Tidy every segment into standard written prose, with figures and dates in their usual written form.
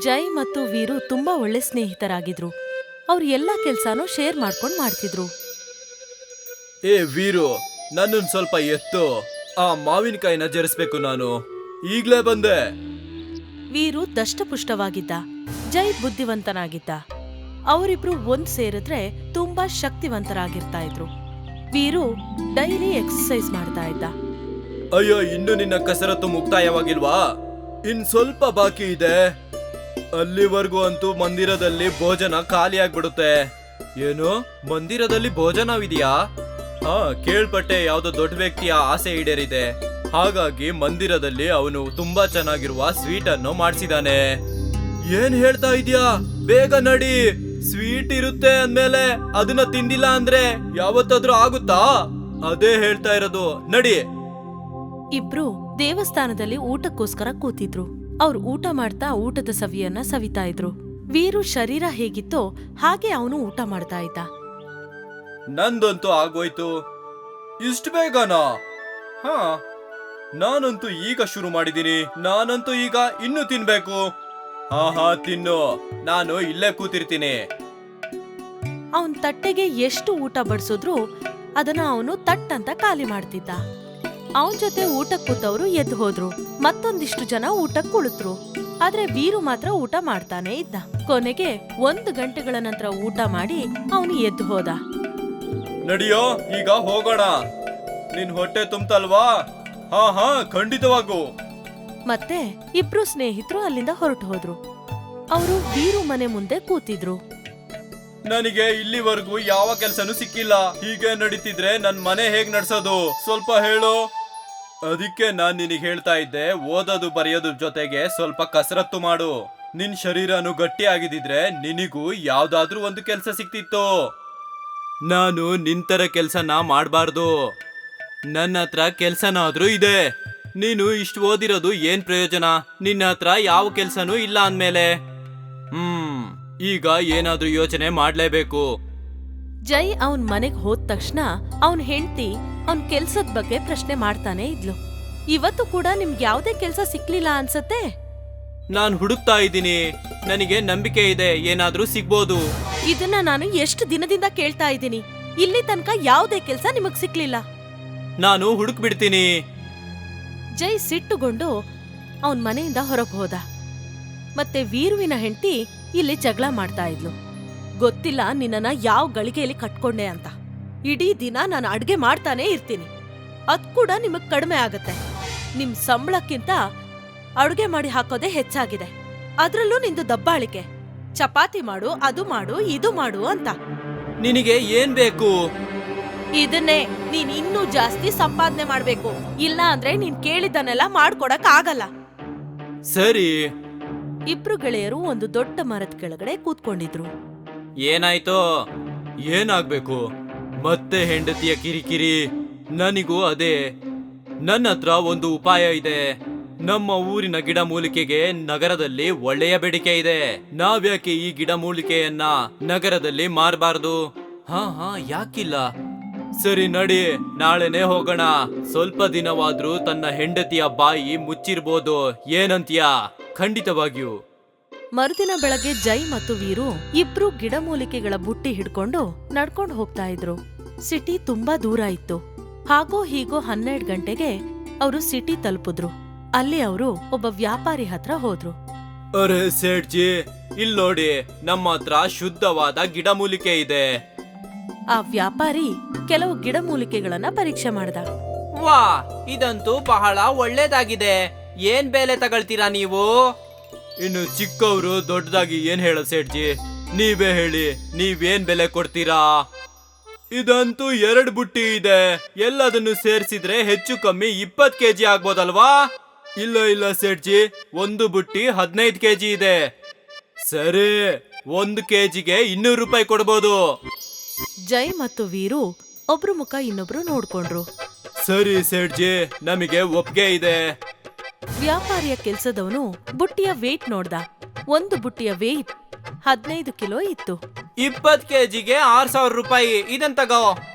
ಜೈ ಮತ್ತು ವೀರು ತುಂಬಾ ಒಳ್ಳೆ ಸ್ನೇಹಿತರಾಗಿದ್ರು. ಅವ್ರು ಎಲ್ಲಾ ಕೆಲ್ಸಾನು ಶೇರ್ ಮಾಡ್ಕೊಂಡ್ ಮಾಡ್ತಿದ್ರು. ಏ ವೀರು, ನನ್ನನ್ನು ಸ್ವಲ್ಪ ಎತ್ತು. ಆ ಮಾವಿನಕಾಯಿನ ಜರಿಸ್ಬೇಕು ನಾನು. ಈಗ್ಲೇ ಬಂದೆ. ವೀರು ದಷ್ಟಪುಷ್ಟವಾಗಿದ್ದ, ಜೈ ಬುದ್ಧಿವಂತನಾಗಿದ್ದ. ಅವರಿಬ್ರು ಒಂದ್ ಸೇರಿದ್ರೆ ತುಂಬಾ ಶಕ್ತಿವಂತರಾಗಿರ್ತಾ ಇದ್ರು. ವೀರು ಡೈಲಿ ಎಕ್ಸರ್ಸೈಸ್ ಮಾಡ್ತಾ ಇದ್ದ. ಅಯ್ಯೋ, ಇನ್ನು ನಿನ್ನ ಕಸರತ್ತು ಮುಕ್ತಾಯವಾಗಿಲ್ವಾ? ಇನ್ ಸ್ವಲ್ಪ ಬಾಕಿ ಇದೆ. ಅಲ್ಲಿವರೆಗೂ ಅಂತೂ ಮಂದಿರದಲ್ಲಿ ಭೋಜನ ಖಾಲಿ ಆಗ್ಬಿಡುತ್ತೆ. ಏನು, ಮಂದಿರದಲ್ಲಿ ಭೋಜನವಿದೆಯಾ? ಹಾ, ಕೇಳ್ಪಟ್ಟೆ ಯಾವ್ದೋ ದೊಡ್ಡ ವ್ಯಕ್ತಿಯ ಆಸೆ ಈಡೇರಿದೆ. ಹಾಗಾಗಿ ಮಂದಿರದಲ್ಲಿ ಅವನು ತುಂಬಾ ಚೆನ್ನಾಗಿರುವ ಸ್ವೀಟ್ ಅನ್ನು ಮಾಡಿಸಿದಾನೆ. ಏನ್ ಹೇಳ್ತಾ ಇದ್ಯಾ? ಬೇಗ ನಡಿ. ಸ್ವೀಟ್ ಇರುತ್ತೆ ಅಂದ್ಮೇಲೆ ಅದನ್ನ ತಿಂದಿಲ್ಲ ಅಂದ್ರೆ ಯಾವತ್ತಾದ್ರೂ ಆಗುತ್ತಾ? ಅದೇ ಹೇಳ್ತಾ ಇರೋದು, ನಡಿ. ಇಬ್ರು ದೇವಸ್ಥಾನದಲ್ಲಿ ಊಟಕ್ಕೋಸ್ಕರ ಕೂತಿದ್ರು. ಅವ್ರು ಊಟ ಮಾಡ್ತಾ ಊಟದ ಸವಿಯನ್ನ ಸವಿತಾ ಇದ್ರು. ವೀರು ಶರೀರ ಹೇಗಿತ್ತೋ ಹಾಗೆ ಅವನು ಊಟ ಮಾಡ್ತಾ ಇದ್ದ. ನಂದಂತೂ ಆಗೋಯ್ತು. ಇಷ್ಟು ಬೇಗನಾ? ಹಾ, ನಾನಂತೂ ಈಗ ಶುರು ಮಾಡಿದೀನಿ. ನಾನಂತೂ ಈಗ ಇನ್ನು ತಿನ್ಬೇಕು. ಹಾ ತಿನ್ನು, ನಾನು ಇಲ್ಲೇ ಕೂತಿರ್ತೀನಿ. ಅವನ್ ತಟ್ಟೆಗೆ ಎಷ್ಟು ಊಟ ಬಡಿಸಿದ್ರು ಅದನ್ನ ಅವನು ತಟ್ಟಂತ ಖಾಲಿ ಮಾಡ್ತಿದ್ದ. ಅವನ್ ಜೊತೆ ಊಟಕ್ ಕೂತವ್ರು ಎದ್ದು ಹೋದ್ರು. ಮತ್ತೊಂದಿಷ್ಟು ಜನ ಊಟಕ್ ಕುಳಿತರು. ಆದ್ರೆ ವೀರು ಮಾತ್ರ ಊಟ ಮಾಡ್ತಾನೆ ಇದ್ದ. ಕೊನೆಗೆ 1 ಗಂಟೆಗಳ ನಂತರ ಊಟ ಮಾಡಿ ಅವನು ಎದ್ದು ಹೋದ. ನಡಿಯೋ, ಈಗ ಹೋಗೋಣ. ನಿನ್ ಹೊಟ್ಟೆ ತುಂಬ್ತಲ್ವಾ? ಹಾ ಖಂಡಿತವಾಗೂ. ಮತ್ತೆ ಇಬ್ರು ಸ್ನೇಹಿತರು ಅಲ್ಲಿಂದ ಹೊರಟು ಹೋದ್ರು. ಅವರು ವೀರು ಮನೆ ಮುಂದೆ ಕೂತಿದ್ರು. ನನಗೆ ಇಲ್ಲಿವರೆಗೂ ಯಾವ ಕೆಲ್ಸನೂ ಸಿಕ್ಕಿಲ್ಲ. ಹೀಗೆ ನಡೀತಿದ್ರೆ ನನ್ ಮನೆ ಹೇಗ್ ನಡ್ಸೋದು? ಸ್ವಲ್ಪ ಹೇಳು. ಅದಕ್ಕೆ ನಾನ್ ನಿನಗೆ ಹೇಳ್ತಾ ಇದ್ದೆ, ಓದೋದು ಬರೆಯೋದ್ರ ಜೊತೆಗೆ ಸ್ವಲ್ಪ ಕಸರತ್ತು ಮಾಡು. ನಿನ್ ಶರೀರನು ಗಟ್ಟಿ ಆಗಿದ್ರೆ ನಿನಗೂ ಯಾವ್ದಾದ್ರೂ ಒಂದು ಕೆಲ್ಸ ಸಿಕ್ತಿತ್ತು. ನಾನು ನಿಂತರ ಕೆಲ್ಸನ ಮಾಡ್ಬಾರ್ದು. ನನ್ನ ಹತ್ರ ಕೆಲ್ಸನಾದ್ರೂ ಇದೆ. ನೀನು ಇಷ್ಟು ಓದಿರೋದು ಏನ್ ಪ್ರಯೋಜನ? ನಿನ್ನ ಹತ್ರ ಯಾವ ಕೆಲ್ಸನೂ ಇಲ್ಲ ಅಂದ್ಮೇಲೆ ಈಗ ಏನಾದ್ರೂ ಯೋಚನೆ ಮಾಡ್ಲೇಬೇಕು. ಜೈ ಅವನ್ ಮನೆಗ್ ಹೋದ ತಕ್ಷಣ ಅವನ್ ಹೆಂಡ್ತಿ ಅವನ್ ಕೆಲ್ಸದ ಬಗ್ಗೆ ಪ್ರಶ್ನೆ ಮಾಡ್ತಾನೆ ಇದ್ಲು. ಇವತ್ತು ಕೂಡ ನಿಮ್ಗೆ ಯಾವ್ದೇ ಕೆಲ್ಸ ಸಿಕ್ಲಿಲ್ಲ ಅನ್ಸತ್ತೆ? ನಾನ್ ಹುಡುಕ್ತಾ ಇದ್ದೀನಿ. ನನಗೆ ನಂಬಿಕೆ ಇದೆ, ಏನಾದ್ರೂ ಸಿಗ್ಬೋದು. ಇದನ್ನ ನಾನು ಎಷ್ಟು ದಿನದಿಂದ ಕೇಳ್ತಾ ಇದ್ದೀನಿ. ಇಲ್ಲಿ ತನಕ ಯಾವ್ದೇ ಕೆಲ್ಸ ನಿಮಗ್ ಸಿಕ್ಲಿಲ್ಲ. ನಾನು ಹುಡುಕ್ ಬಿಡ್ತೀನಿ. ಜೈ ಸಿಟ್ಟುಗೊಂಡು ಅವನ್ ಮನೆಯಿಂದ ಹೊರಗೆ ಹೋದ. ಮತ್ತೆ ವೀರುವಿನ ಹೆಂಡತಿ ಇಲ್ಲಿ ಜಗಳ ಮಾಡ್ತಾ ಇದ್ಲು. ಗೊತ್ತಿಲ್ಲ ನಿನ್ನನ್ನ ಯಾವ ಗಳಿಗೆಯಲ್ಲಿ ಕಟ್ಕೊಂಡೆ ಅಂತ. ಇಡೀ ದಿನ ನಾನು ಅಡ್ಗೆ ಮಾಡ್ತಾನೆ ಇರ್ತೀನಿ. ಅದ್ ಕೂಡ ನಿಮಗ್ ಕಡಿಮೆ ಆಗತ್ತೆ. ನಿಮ್ ಸಂಬಳಕ್ಕಿಂತ ಅಡುಗೆ ಮಾಡಿ ಹಾಕೋದೇ ಹೆಚ್ಚಾಗಿದೆ. ಅದ್ರಲ್ಲೂ ನಿಂದು ದಬ್ಬಾಳಿಕೆ. ಚಪಾತಿ ಮಾಡು, ಅದು ಮಾಡು, ಇದು ಮಾಡು ಅಂತ. ನಿನಗೆ ಏನ್ ಬೇಕು? ಇದನ್ನೇ. ನೀನ್ ಇನ್ನೂ ಜಾಸ್ತಿ ಸಂಪಾದನೆ ಮಾಡ್ಬೇಕು. ಇಲ್ಲ ಅಂದ್ರೆ ನೀನ್ ಕೇಳಿದ್ದನ್ನೆಲ್ಲ ಮಾಡ್ಕೊಡಕ್ ಆಗಲ್ಲ. ಸರಿ. ಇಬ್ರು ಗೆಳೆಯರು ಒಂದು ದೊಡ್ಡ ಮರದ ಕೆಳಗಡೆ ಕೂತ್ಕೊಂಡಿದ್ರು. ಏನಾಯ್ತು? ಏನಾಗ್ಬೇಕು? ಮತ್ತೆ ಹೆಂಡತಿಯ ಕಿರಿಕಿರಿ. ನನಗೂ ಅದೇ. ನನ್ನ ಹತ್ರ ಒಂದು ಉಪಾಯ ಇದೆ. ನಮ್ಮ ಊರಿನ ಗಿಡಮೂಲಿಕೆಗೆ ನಗರದಲ್ಲಿ ಒಳ್ಳೆಯ ಬೇಡಿಕೆ ಇದೆ. ನಾವ್ಯಾಕೆ ಈ ಗಿಡಮೂಲಿಕೆಯನ್ನ ನಗರದಲ್ಲಿ ಮಾರಬಾರ್ದು? ಹಾ ಯಾಕಿಲ್ಲ? ಸರಿ ನಡಿ, ನಾಳೆನೆ ಹೋಗೋಣ. ಸ್ವಲ್ಪ ದಿನವಾದ್ರೂ ತನ್ನ ಹೆಂಡತಿಯ ಬಾಯಿ ಮುಚ್ಚಿರ್ಬೋದು. ಏನಂತೀಯಾ? ಖಂಡಿತವಾಗಿಯೂ. ಮರುದಿನ ಬೆಳಗ್ಗೆ ಜೈ ಮತ್ತು ವೀರು ಇಬ್ರು ಗಿಡಮೂಲಿಕೆಗಳ ಬುಟ್ಟಿ ಹಿಡ್ಕೊಂಡು ನಡ್ಕೊಂಡು ಹೋಗ್ತಾ ಇದ್ರು. ಸಿಟಿ ತುಂಬಾ ದೂರ ಇತ್ತು. ಹಾಗೋ ಹೀಗೋ 12 ಗಂಟೆಗೆ ಅವರು ಸಿಟಿ ತಲುಪಿದ್ರು. ಅಲ್ಲಿ ಅವರು ಒಬ್ಬ ವ್ಯಾಪಾರಿ ಹತ್ರ ಹೋದ್ರು. ಅರೆ ಸೇಠ್ಜಿ, ಇಲ್ಲಿ ನೋಡಿ, ನಮ್ಮ ಹತ್ರ ಶುದ್ಧವಾದ ಗಿಡಮೂಲಿಕೆ ಇದೆ. ಆ ವ್ಯಾಪಾರಿ ಕೆಲವು ಗಿಡಮೂಲಿಕೆಗಳನ್ನ ಪರೀಕ್ಷೆ ಮಾಡ್ದ. ವಾ, ಇದಂತೂ ಬಹಳ ಒಳ್ಳೇದಾಗಿದೆ. ಏನ್ ಬೆಲೆ ತಗೊಳ್ತೀರಾ ನೀವು? ಇನ್ನು ಚಿಕ್ಕವರು ದೊಡ್ಡದಾಗಿ ಏನ್ ಹೇಳ ಸೇಠ್ಜಿ, ನೀವೇ ಹೇಳಿ, ನೀವೇನ್ ಬೆಲೆ ಕೊಡ್ತೀರಾ? ಇದಂತೂ 2 ಬುಟ್ಟಿ ಇದೆ. ಎಲ್ಲದನ್ನು ಸೇರಿಸಿದ್ರೆ ಹೆಚ್ಚು ಕಮ್ಮಿ 20 ಕೆಜಿ ಆಗ್ಬೋದಲ್ವಾ? ಇಲ್ಲ ಸೇಠ್ಜಿ, ಒಂದು ಬುಟ್ಟಿ 15 ಕೆಜಿ ಇದೆ. ಸರಿ, 1 ಕೆಜಿಗೆ 200 ರೂಪಾಯಿ ಕೊಡ್ಬೋದು. ಜೈ ಮತ್ತು ವೀರು ಒಬ್ರು ಮುಖ ಇನ್ನೊಬ್ರು ನೋಡ್ಕೊಂಡ್ರು. ಸರಿ ಸೇಠ್ಜಿ, ನಮಗೆ ಒಪ್ಪಿಗೆ ಇದೆ. ವ್ಯಾಪಾರಿಯ ಕೆಲ್ಸದವನು ಬುಟ್ಟಿಯ ವೇಟ್ ನೋಡ್ದ. ಒಂದು ಬುಟ್ಟಿಯ ವೇಟ್ 15 ಕಿಲೋ ಇತ್ತು. 20 ಕೆಜಿಗೆ 6000 ರೂಪಾಯಿ. ಇದನ್ ತಗೋ.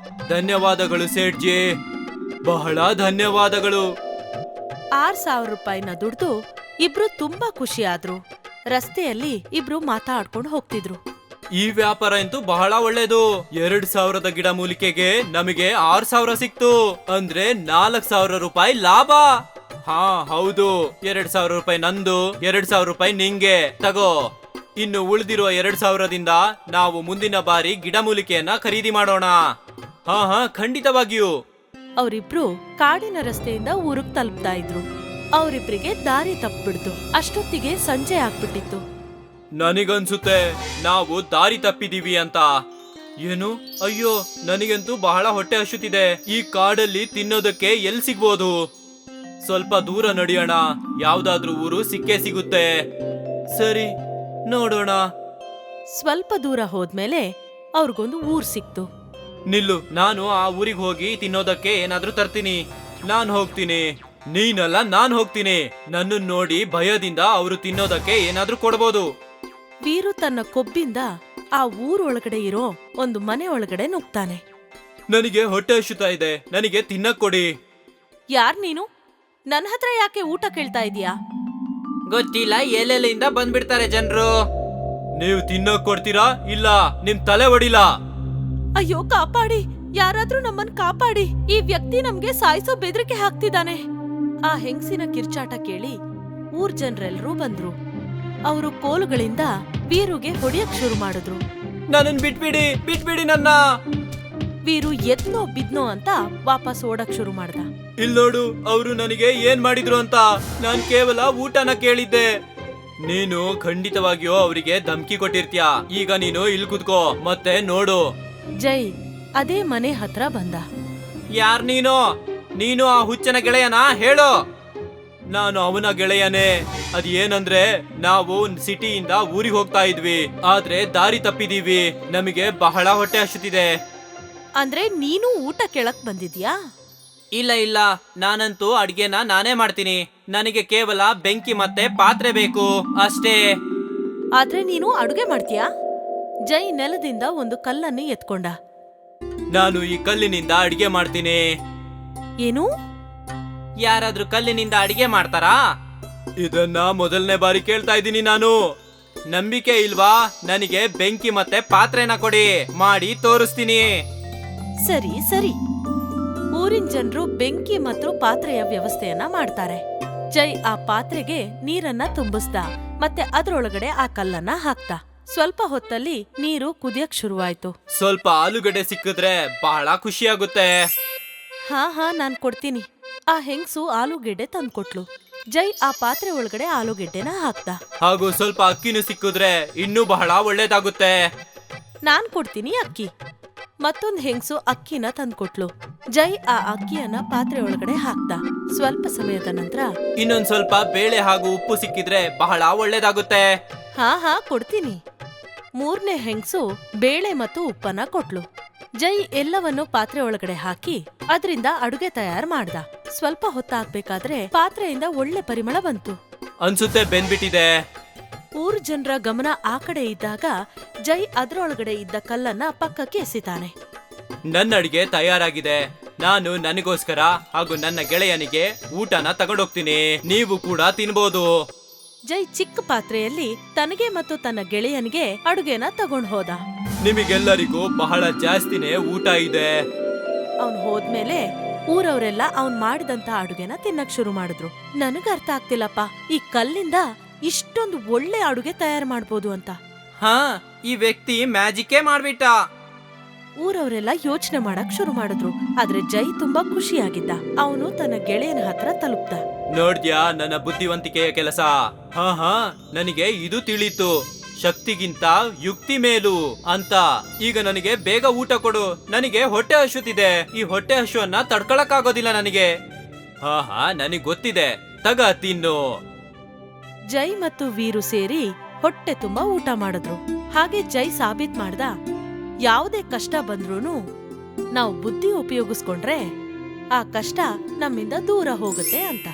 ಧನ್ಯವಾದಗಳು ಸೇಠ್ಜಿ, ಬಹಳ ಧನ್ಯವಾದಗಳು. 6000 ರೂಪಾಯಿನ ದುಡ್ದು ಇಬ್ರು ತುಂಬಾ ಖುಷಿ ಆದ್ರು. ರಸ್ತೆಯಲ್ಲಿ ಇಬ್ರು ಮಾತಾಡ್ಕೊಂಡು ಹೋಗ್ತಿದ್ರು. ಈ ವ್ಯಾಪಾರ ಅಂತೂ ಬಹಳ ಒಳ್ಳೇದು. 2000 ಗಿಡ ಮೂಲಿಕೆಗೆ ನಮಗೆ 6000 ಸಿಕ್ತು. ಅಂದ್ರೆ 4000 ರೂಪಾಯಿ ಲಾಭ. ಹಾ ಹೌದು, 2000 ರೂಪಾಯಿ ನಂದು, 2000 ರೂಪಾಯಿ ನಿಂಗೆ ತಗೋ. ಇನ್ನು ಉಳಿದಿರುವ 2000ದಿಂದ ನಾವು ಮುಂದಿನ ಬಾರಿ ಗಿಡ ಮೂಲಿಕೆಯನ್ನ ಖರೀದಿ ಮಾಡೋಣ. ಹಾ ಹಾ ಖಂಡಿತವಾಗಿಯೂ. ಅವರಿಬ್ರು ಕಾಡಿನ ರಸ್ತೆಯಿಂದ ಊರಿಗೆ ತಲುಪ್ತಾ ಇದ್ರು. ಅವರಿಬ್ರಿಗೆ ದಾರಿ ತಪ್ಪಿಬಿಡ್ತು. ಅಷ್ಟೊತ್ತಿಗೆ ಸಂಜೆ ಆಗ್ಬಿಟ್ಟಿತ್ತು. ನನಗನ್ಸುತ್ತೆ ನಾವು ದಾರಿ ತಪ್ಪಿದೀವಿ ಅಂತ. ಏನು? ಅಯ್ಯೋ, ನನಗಂತೂ ಬಹಳ ಹೊಟ್ಟೆ ಹಸುತ್ತಿದೆ. ಈ ಕಾಡಲ್ಲಿ ತಿನ್ನೋದಕ್ಕೆ ಎಲ್ಲಿ ಸಿಗ್ಬೋದು? ಸ್ವಲ್ಪ ದೂರ ನಡೆಯೋಣ, ಯಾವ್ದಾದ್ರೂ ಊರು ಸಿಕ್ಕೇ ಸಿಗುತ್ತೆ. ಸರಿ, ನೋಡೋಣ. ಸ್ವಲ್ಪ ದೂರ ಹೋದ್ಮೇಲೆ ಅವ್ರಿಗೊಂದು ಊರ್ ಸಿಕ್ತು. ನಿಲ್ಲು, ನಾನು ಆ ಊರಿಗೆ ಹೋಗಿ ತಿನ್ನೋದಕ್ಕೆ ಏನಾದ್ರೂ ತರ್ತೀನಿ. ನಾನ್ ಹೋಗ್ತೀನಿ. ನೀನಲ್ಲ, ನಾನ್ ಹೋಗ್ತೀನಿ. ನನ್ನನ್ನು ನೋಡಿ ಭಯದಿಂದ ಅವರು ತಿನ್ನೋದಕ್ಕೆ ಏನಾದ್ರೂ ಕೊಡ್ಬೋದು. ವೀರು ತನ್ನ ಕೊಬ್ಬಿಂದ ಆ ಊರೊಳಗಡೆ ಇರೋ ಒಂದು ಮನೆ ಒಳಗಡೆ ನುಗ್ತಾನೆ. ನನಗೆ ಹೊಟ್ಟೆ ಹಸುತ್ತಾ ಇದೆ, ನನಗೆ ತಿನ್ನಕ್ ಕೊಡಿ. ಯಾರ್ ನೀನು? ನನ್ನ ಹತ್ರ ಯಾಕೆ ಊಟ ಕೇಳ್ತಾ ಇದೀಯಾ? ಗೊತ್ತಿಲ್ಲ, ಎಲ್ಲೆಲ್ಲಿಂದ ಬಂದ್ಬಿಡ್ತಾರೆ ಜನರು. ನೀವು ತಿನ್ನಕ್ ಕೊಡ್ತೀರಾ ಇಲ್ಲ ನಿಮ್ ತಲೆ ಹೊಡಿಲ. ಅಯ್ಯೋ ಕಾಪಾಡಿ, ಯಾರಾದ್ರೂ ನಮ್ಮನ್ ಕಾಪಾಡಿ. ಈ ವ್ಯಕ್ತಿ ನಮ್ಗೆ ಸಾಯಿಸೋ ಬೆದರಿಕೆ ಹಾಕ್ತಿದ್ದಾನೆ. ಆ ಹೆಂಗಸಿನ ಕಿರ್ಚಾಟ ಕೇಳಿ ಊರ್ ಜನರೆಲ್ಲರೂ ಬಂದ್ರು. ಅವರು ಕೋಲುಗಳಿಂದ ವೀರುಗೆ ಹೊಡಿಯಕ್ ಶುರು ಮಾಡಿದ್ರು. ನನ್ನನ್ ಬಿಟ್ಬಿಡಿ, ಬಿಟ್ಬಿಡಿ ನನ್ನ. ವೀರು ಎದ್ನೋ ಬಿದ್ನೋ ಅಂತ ವಾಪಸ್ ಓಡಕ್ ಶುರು ಮಾಡ್ದ. ಇಲ್ ನೋಡು, ಅವರು ನನಗೆ ಏನ್ ಮಾಡಿದ್ರು ಅಂತ. ನಾನ್ ಕೇವಲ ಊಟನ ಕೇಳಿದ್ದೆ. ನೀನು ಖಂಡಿತವಾಗಿಯೂ ಅವರಿಗೆ ಧಮ್ಕಿ ಕೊಟ್ಟಿರ್ತೀಯ. ಈಗ ನೀನು ಇಲ್ಲಿ ಕುತ್ಕೋ ಮತ್ತೆ ನೋಡು. ಜೈ ಅದೇ ಮನೆ ಹತ್ರ ಬಂದ. ಯಾರ್ ನೀನು? ನೀನು ಆ ಹುಚ್ಚನ ಗೆಳೆಯನ? ಹೇಳು. ನಾನು ಅವನ ಗೆಳೆಯನೇ. ಅದ್ ಏನಂದ್ರೆ, ನಾವು ಸಿಟಿಯಿಂದ ಊರಿಗೆ ಹೋಗ್ತಾ ಇದ್ವಿ, ಆದ್ರೆ ದಾರಿ ತಪ್ಪಿದೀವಿ. ನಮಗೆ ಬಹಳ ಹೊಟ್ಟೆ ಹಸುತ್ತಿದೆ. ಅಂದ್ರೆ ನೀನು ಊಟ ಕೇಳಕ್ ಬಂದಿದ್ಯಾ? ಇಲ್ಲ ಇಲ್ಲ, ನಾನಂತೂ ಅಡ್ಗೆನ ನಾನೇ ಮಾಡ್ತೀನಿ. ನನಗೆ ಕೇವಲ ಬೆಂಕಿ ಮತ್ತೆ ಪಾತ್ರೆ ಬೇಕು ಅಷ್ಟೇ. ಆದ್ರೆ ನೀನು ಅಡುಗೆ ಮಾಡ್ತೀಯಾ? ಜೈ ನೆಲದಿಂದ ಒಂದು ಕಲ್ಲನ್ನು ಎತ್ಕೊಂಡ. ನಾನು ಈ ಕಲ್ಲಿನಿಂದ ಅಡಿಗೆ ಮಾಡ್ತೀನಿ. ಏನು? ಯಾರಾದ್ರೂ ಕಲ್ಲಿನಿಂದ ಅಡಿಗೆ ಮಾಡ್ತಾರಾ? ಇದನ್ನ ಮೊದಲನೇ ಬಾರಿ ಕೇಳ್ತಾ ಇದ್ದೀನಿ ನಾನು. ನಂಬಿಕೆ ಇಲ್ವಾ? ನನಗೆ ಬೆಂಕಿ ಮತ್ತೆ ಪಾತ್ರೆನ ಕೊಡಿ, ಮಾಡಿ ತೋರಿಸ್ತೀನಿ. ಸರಿ ಸರಿ. ಊರಿನ ಜನರು ಬೆಂಕಿ ಮತ್ತು ಪಾತ್ರೆಯ ವ್ಯವಸ್ಥೆಯನ್ನ ಮಾಡ್ತಾರೆ. ಜೈ ಆ ಪಾತ್ರೆಗೆ ನೀರನ್ನ ತುಂಬಿಸ್ದ ಮತ್ತೆ ಅದ್ರೊಳಗಡೆ ಆ ಕಲ್ಲನ್ನ ಹಾಕ್ತ. ಸ್ವಲ್ಪ ಹೊತ್ತಲ್ಲಿ ನೀರು ಕುದಿಯಕ್ ಶುರುವಾಯ್ತು. ಸ್ವಲ್ಪ ಆಲೂಗಡ್ಡೆ ಸಿಕ್ಕಿದ್ರೆ ಬಹಳ ಖುಷಿಯಾಗುತ್ತೆ. ಹಾ ನಾನ್ ಕೊಡ್ತೀನಿ. ಆ ಹೆಂಗ್ಸು ಆಲೂಗೆಡ್ಡೆ ತಂದ್ಕೊಟ್ಲು. ಜೈ ಆ ಪಾತ್ರೆ ಒಳಗಡೆ ಆಲೂಗೆಡ್ಡೆನ ಹಾಕ್ದ. ಹಾಗೂ ಸ್ವಲ್ಪ ಅಕ್ಕಿನೂ ಸಿಕ್ಕಿದ್ರೆ ಇನ್ನೂ ಬಹಳ ಒಳ್ಳೇದಾಗುತ್ತೆ. ನಾನ್ ಕೊಡ್ತೀನಿ ಅಕ್ಕಿ. ಮತ್ತೊಂದ್ ಹೆಂಗ್ಸು ಅಕ್ಕಿನ ತಂದ್ಕೊಟ್ಲು. ಜೈ ಆ ಅಕ್ಕಿಯನ್ನ ಪಾತ್ರೆ ಒಳಗಡೆ ಹಾಕ್ದ. ಸ್ವಲ್ಪ ಸಮಯದ ನಂತರ ಇನ್ನೊಂದ್ ಸ್ವಲ್ಪ ಬೇಳೆ ಹಾಗೂ ಉಪ್ಪು ಸಿಕ್ಕಿದ್ರೆ ಬಹಳ ಒಳ್ಳೇದಾಗುತ್ತೆ. ಹಾ ಕೊಡ್ತೀನಿ. ಮೂರನೇ ಹೆಂಗ್ಸು ಬೇಳೆ ಮತ್ತು ಉಪ್ಪನ್ನ ಕೊಟ್ಲು. ಜೈ ಎಲ್ಲವನ್ನು ಪಾತ್ರೆ ಒಳಗಡೆ ಹಾಕಿ ಅದ್ರಿಂದ ಅಡುಗೆ ತಯಾರು ಮಾಡ್ದ. ಸ್ವಲ್ಪ ಹೊತ್ತಾಗ್ಬೇಕಾದ್ರೆ ಪಾತ್ರೆಯಿಂದ ಒಳ್ಳೆ ಪರಿಮಳ ಬಂತು. ಅನ್ಸುತ್ತೆ ಬೆಂದ್ಬಿಟ್ಟಿದೆ. ಊರ್ ಜನರ ಗಮನ ಆ ಕಡೆ ಇದ್ದಾಗ ಜೈ ಅದ್ರೊಳಗಡೆ ಇದ್ದ ಕಲ್ಲನ್ನ ಪಕ್ಕಕ್ಕೆ ಎಸಿತಾನೆ. ನನ್ನ ಅಡಿಗೆ ತಯಾರಾಗಿದೆ. ನಾನು ನನಗೋಸ್ಕರ ಹಾಗೂ ನನ್ನ ಗೆಳೆಯನಿಗೆ ಊಟನ ತಗೊಂಡೋಗ್ತೀನಿ. ನೀವು ಕೂಡ ತಿನ್ಬೋದು. ಜೈ ಚಿಕ್ಕ ಪಾತ್ರೆಯಲ್ಲಿ ತನಗೆ ಮತ್ತು ತನ್ನ ಗೆಳೆಯನಿಗೆ ಅಡುಗೆನ ತಗೊಂಡ್ ಹೋದ. ನಿಮಗೆಲ್ಲರಿಗೂ ಬಹಳ ಜಾಸ್ತಿನೇ ಊಟ ಇದೆ. ಅವನ್ ಹೋದ್ಮೇಲೆ ಊರವರೆಲ್ಲ ಅವನ್ ಮಾಡಿದಂತ ಅಡುಗೆನ ತಿನ್ನಕ್ ಶುರು ಮಾಡಿದ್ರು. ನನಗ ಅರ್ಥ ಆಗ್ತಿಲ್ಲಪ್ಪ, ಈ ಕಲ್ಲಿಂದ ಇಷ್ಟೊಂದು ಒಳ್ಳೆ ಅಡುಗೆ ತಯಾರು ಮಾಡ್ಬೋದು ಅಂತ. ಹಾ, ಈ ವ್ಯಕ್ತಿ ಮ್ಯಾಜಿಕೇ ಮಾಡ್ಬಿಟ್ಟ. ಊರವರೆಲ್ಲ ಯೋಚನೆ ಮಾಡಕ್ ಶುರು ಮಾಡಿದ್ರು. ಆದ್ರೆ ಜೈ ತುಂಬಾ ಖುಷಿಯಾಗಿದ್ದ. ಅವನು ತನ್ನ ಗೆಳೆಯನ ಹತ್ರ ತಲುಪ್ದ. ನೋಡ್ದ್ಯಾ ನನ್ನ ಬುದ್ಧಿವಂತಿಕೆಯ ಕೆಲಸ? ಹಾ ನನಗೆ ಇದು ತಿಳಿತು. ಶಕ್ತಿಗಿಂತ ಯುಕ್ತಿ ಮೇಲು ಅಂತ. ಈಗ ನನಗೆ ಬೇಗ ಊಟ ಕೊಡು. ನನಗೆ ಹೊಟ್ಟೆ ಹಸುತ್ತಿದೆ. ಈ ಹೊಟ್ಟೆ ಹಸುವನ್ನ ತಡ್ಕೊಳಕ್ಕಾಗೋದಿಲ್ಲ ನನಗೆ. ಹಾ ನನಗ್ ಗೊತ್ತಿದೆ, ತಗ ತಿನ್ನು. ಜೈ ಮತ್ತು ವೀರು ಸೇರಿ ಹೊಟ್ಟೆ ತುಂಬಾ ಊಟ ಮಾಡಿದ್ರು. ಹಾಗೆ ಜೈ ಸಾಬೀತ್ ಮಾಡ್ದ, ಯಾವುದೇ ಕಷ್ಟ ಬಂದ್ರೂನು ನಾವು ಬುದ್ಧಿ ಉಪಯೋಗಿಸ್ಕೊಂಡ್ರೆ ಆ ಕಷ್ಟ ನಮ್ಮಿಂದ ದೂರ ಹೋಗುತ್ತೆ ಅಂತ.